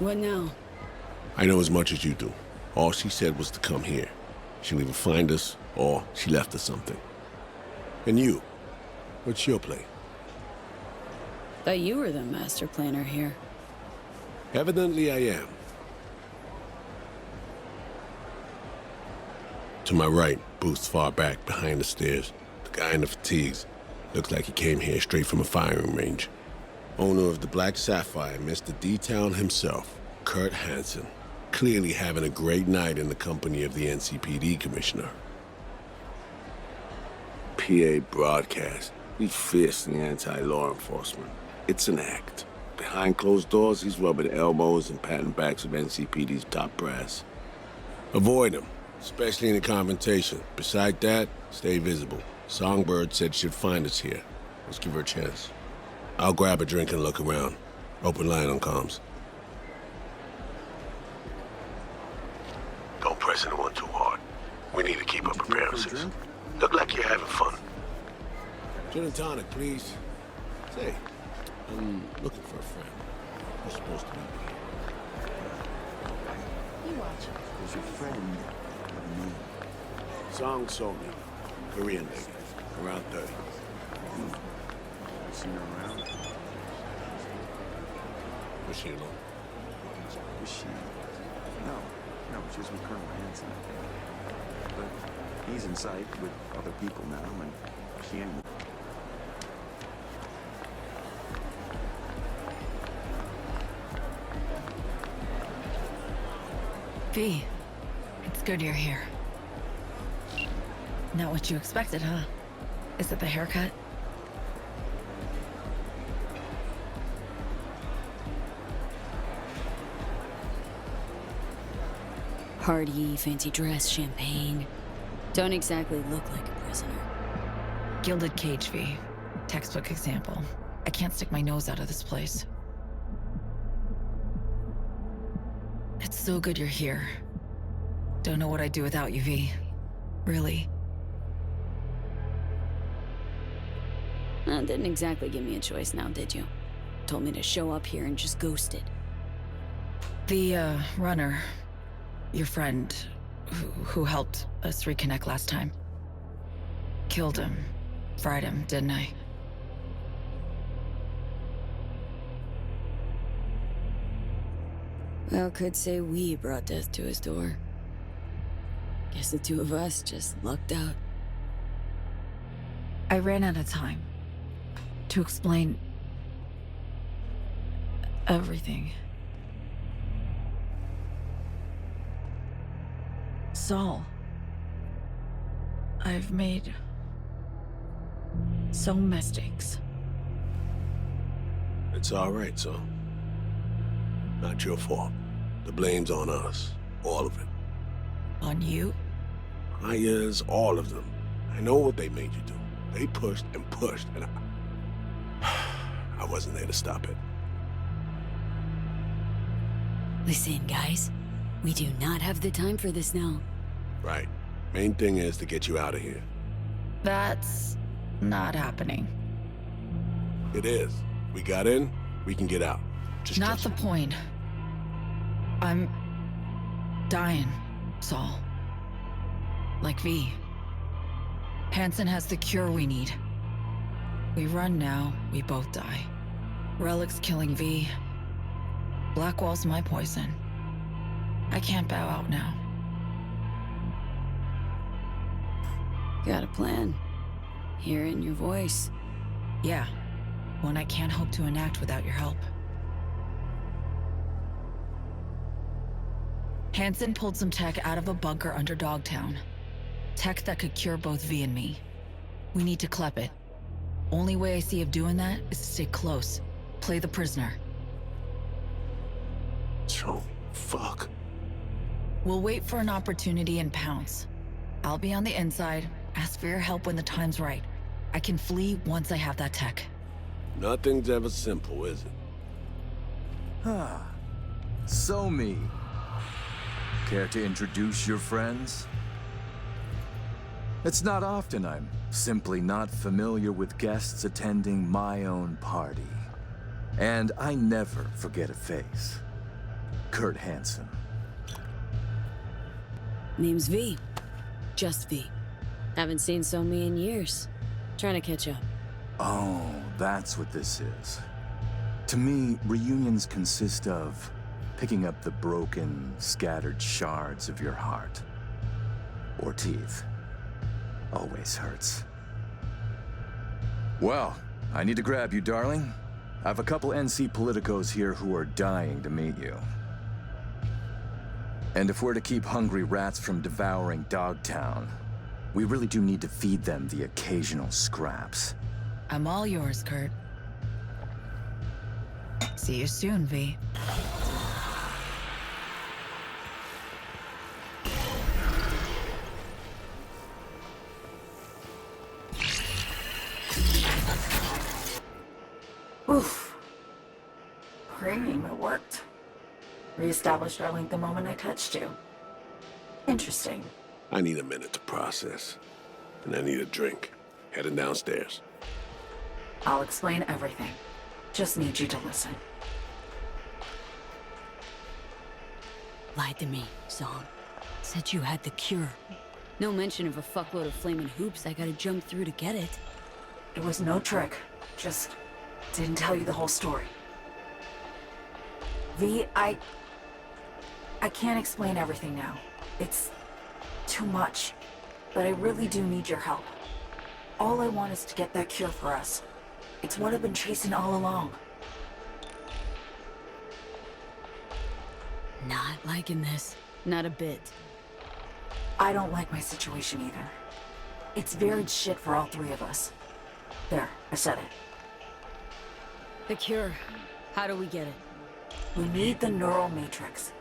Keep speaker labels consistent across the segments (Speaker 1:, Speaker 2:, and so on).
Speaker 1: What now?
Speaker 2: I know as much as you do. All she said was to come here. She'll either find us, or she left us something. And you? What's your play?
Speaker 1: Thought you were the master planner here.
Speaker 2: Evidently I am. To my right, booth's far back, behind the stairs. The guy in the fatigues. Looks like he came here straight from a firing range. Owner of the Black Sapphire, Mr. D-Town himself, Kurt Hansen. Clearly having a great night in the company of the NCPD commissioner. PA broadcast. He's fiercely anti-law enforcement. It's an act. Behind closed doors, he's rubbing elbows and patting backs of NCPD's top brass. Avoid him, especially in a confrontation. Beside that, stay visible. Songbird said she'd find us here. Let's give her a chance. I'll grab a drink and look around. Open line on comms. Don't press anyone too hard. We need to keep up appearances. Look like you're having fun. Gin and tonic, please. Say, I'm looking for a friend. You're supposed to be here.
Speaker 3: You watch.
Speaker 4: There's your friend. Me.
Speaker 2: Song sold me. Korean lady. Around 30.
Speaker 4: Seen her around?
Speaker 2: Was she alone?
Speaker 4: Was she? No, she was with Colonel Hansen. But he's in sight with other people now, and she ain't.
Speaker 3: V, it's good you're here. Not what you expected, huh? Is it the haircut?
Speaker 1: Party, fancy dress, champagne. Don't exactly look like a prisoner.
Speaker 3: Gilded cage, V. Textbook example. I can't stick my nose out of this place. It's so good you're here. Don't know what I'd do without you, V. Really.
Speaker 1: Didn't exactly give me a choice now, did you? Told me to show up here and just ghosted.
Speaker 3: The, runner, your friend, who helped us reconnect last time. Killed him. Fried him, didn't I?
Speaker 1: Well, could say we brought death to his door. Guess the two of us just lucked out.
Speaker 3: I ran out of time to explain everything. Saul, I've made so many mistakes.
Speaker 2: It's all right, son. Not your fault. The blame's on us. All of it.
Speaker 3: On you?
Speaker 2: Yes, all of them. I know what they made you do. They pushed and pushed, and I wasn't there to stop it.
Speaker 1: Listen, guys. We do not have the time for this now.
Speaker 2: Right. Main thing is to get you out of here.
Speaker 3: That's not happening.
Speaker 2: It is. We got in, we can get out. Just
Speaker 3: Not
Speaker 2: trust
Speaker 3: the
Speaker 2: me.
Speaker 3: point. I'm dying, Saul. Like V. Hansen has the cure we need. We run now, we both die. Relic's killing V. Blackwall's my poison. I can't bow out now.
Speaker 1: Got a plan. Hear it in your voice.
Speaker 3: Yeah, one I can't hope to enact without your help. Hansen pulled some tech out of a bunker under Dogtown. Tech that could cure both V and me. We need to clep it. Only way I see of doing that is to stay close. Play the prisoner.
Speaker 2: So, fuck.
Speaker 3: We'll wait for an opportunity and pounce. I'll be on the inside, ask for your help when the time's right. I can flee once I have that tech.
Speaker 2: Nothing's ever simple, is it?
Speaker 5: Ah, so me. Care to introduce your friends? It's not often I'm simply not familiar with guests attending my own party. And I never forget a face. Kurt Hansen.
Speaker 1: Name's V. Just V. Haven't seen Somi in years. Trying to catch up.
Speaker 5: Oh, that's what this is. To me, reunions consist of picking up the broken, scattered shards of your heart. Or teeth. Always hurts. Well, I need to grab you, darling. I have a couple NC politicos here who are dying to meet you. And if we're to keep hungry rats from devouring Dogtown, we really do need to feed them the occasional scraps.
Speaker 3: I'm all yours, Kurt. See you soon, V.
Speaker 6: Oof. Premium, it worked. Reestablished our link the moment I touched you. Interesting.
Speaker 2: I need a minute to process. And I need a drink. Heading downstairs.
Speaker 6: I'll explain everything. Just need you to listen.
Speaker 1: Lied to me, Song. Said you had the cure. No mention of a fuckload of flaming hoops I gotta jump through to get it.
Speaker 6: It was no trick. Just didn't tell you the whole story. V, I can't explain everything now. It's too much. But I really do need your help. All I want is to get that cure for us. It's what I've been chasing all along.
Speaker 1: Not liking this. Not a bit.
Speaker 6: I don't like my situation either. It's varied shit for all three of us. There, I said it.
Speaker 1: The cure. How do we get it?
Speaker 6: We need the neural matrix.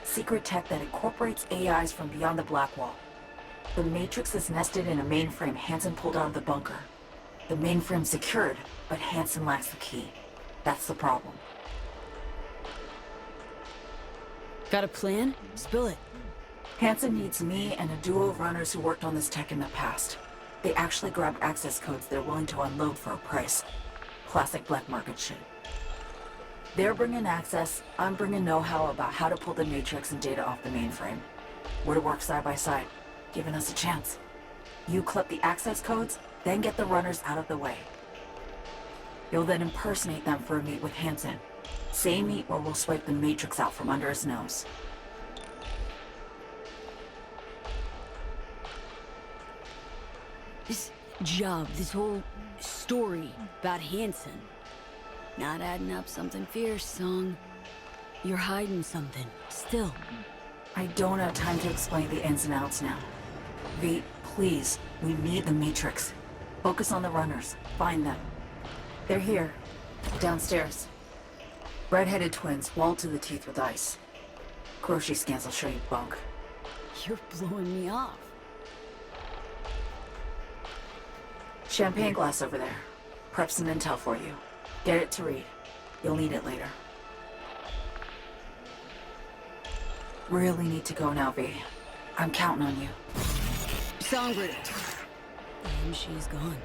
Speaker 6: Secret tech that incorporates AIs from beyond the Black Wall. The matrix is nested in a mainframe Hansen pulled out of the bunker. The mainframe's secured, but Hansen lacks the key. That's the problem.
Speaker 1: Got a plan? Spill it.
Speaker 6: Hansen needs me and a duo of runners who worked on this tech in the past. They actually grabbed access codes they're willing to unload for a price. Classic black market shit. They're bringing access, I'm bringing know-how about how to pull the matrix and data off the mainframe. We're to work side by side, giving us a chance. You clip the access codes, then get the runners out of the way. You'll then impersonate them for a meet with Hansen. Same meet where we'll swipe the matrix out from under his nose.
Speaker 1: This job, this whole story about Hansen. Not adding up something fierce, Song. You're hiding something, still.
Speaker 6: I don't have time to explain the ins and outs now. V, please, we need the matrix. Focus on the runners. Find them. They're here. Downstairs. Red-headed twins, walled to the teeth with ice. Grocery scans will show you bunk.
Speaker 1: You're blowing me off.
Speaker 6: Champagne glass over there. Prep some intel for you. Get it to read. You'll need it later. Really need to go now, V. I'm counting on you.
Speaker 1: Songbird. And she's gone.